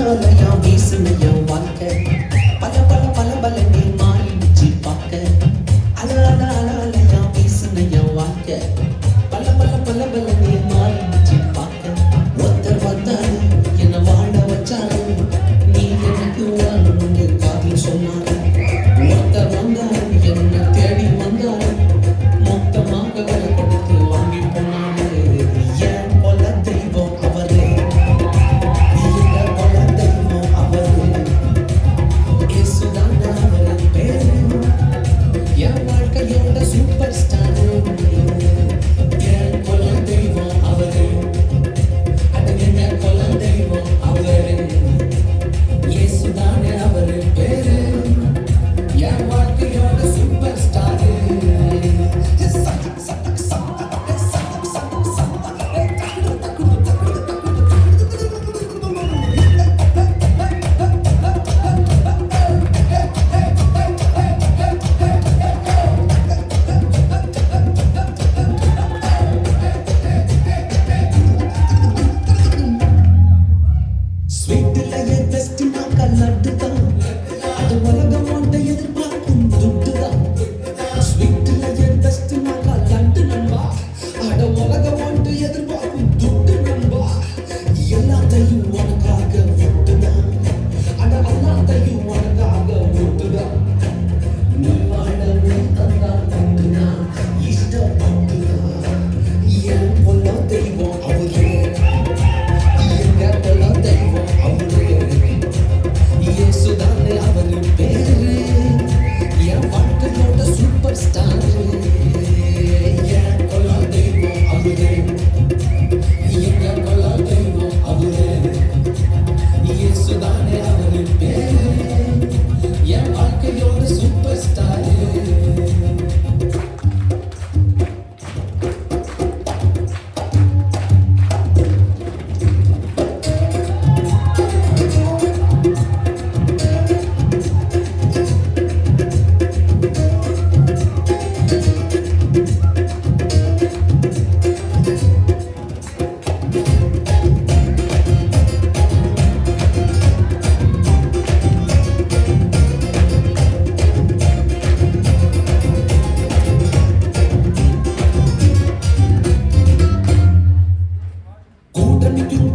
அலையா வீசுன என் வாழ்க்கை பல பல பல பல நீ மாறிடுச்சு பார்க்க அலையா வீசுன என் வாழ்க்கை பல பல பல பல நீ மாறிடுச்சு பார்க்க ஒருத்தர் வந்தாரு என்னை வாழ வச்சாரு நீ எனக்கு வாழணும்னு காதில் சொன்னாரு ஒருத்தர் வந்தாரு என்னை தேடி வந்தாரு மொத்தமாக விலை கொடுத்து வாங்கி போனாரு ஏன் போல தெய்வம் அவரு சூப்பர் ஸ்டார் என் கொல தெய்வம் அவரு அது என்ன கொல தெய்வம் அவரு இயேசுதானே அவரு பேரு என் வாழ்க்கையோட சூப்பர் ஸ்டார்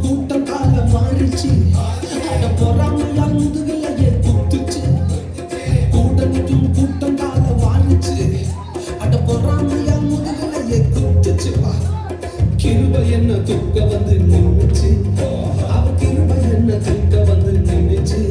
கூட்டம் கால மாறிச்சு அட பொறாமையா முதுகிலையே குத்துச்சு கூட்டணிக்கும் கூட்டம் கால மாறிச்சு அட பொறாமையா முதுகிலையே குத்துச்சு கிருபை என்ன தூக்க வந்து நின்னுச்சு அவ கிருபை என்ன தூக்க வந்து நின்னுச்சு